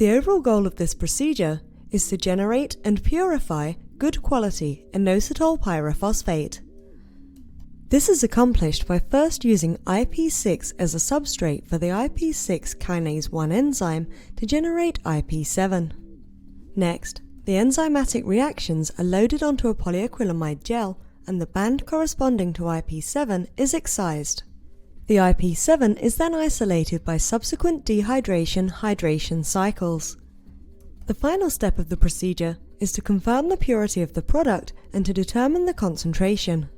The overall goal of this procedure is to generate and purify good quality inositol pyrophosphate. This is accomplished by first using IP6 as a substrate for the IP6 kinase 1 enzyme to generate IP7. Next, the enzymatic reactions are loaded onto a polyacrylamide gel and the band corresponding to IP7 is excised. The IP7 is then isolated by subsequent dehydration-hydration cycles. The final step of the procedure is to confirm the purity of the product and to determine the concentration.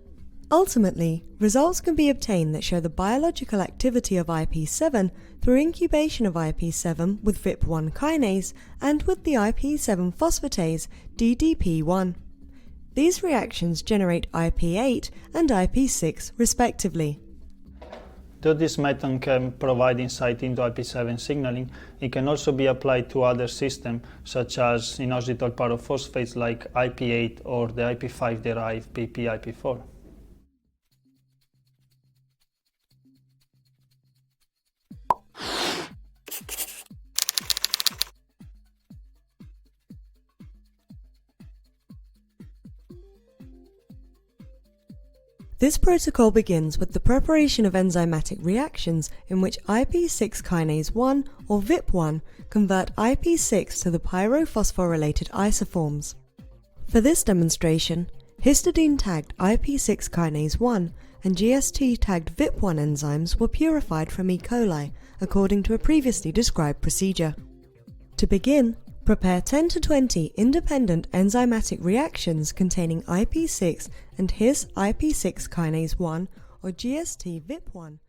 Ultimately, results can be obtained that show the biological activity of IP7 through incubation of IP7 with VIP1 kinase and with the IP7 phosphatase DDP1. These reactions generate IP8 and IP6 respectively. Though this method can provide insight into IP7 signaling, it can also be applied to other systems such as inositol pyrophosphates like IP8 or the IP5-derived PPIP4. This protocol begins with the preparation of enzymatic reactions in which IP6 kinase 1 or VIP1 convert IP6 to the pyrophosphorylated isoforms. For this demonstration, histidine-tagged IP6 kinase 1 and GST-tagged VIP1 enzymes were purified from E. coli according to a previously described procedure. To begin, prepare 10 to 20 independent enzymatic reactions containing IP6 and his IP6 kinase 1 or GST VIP1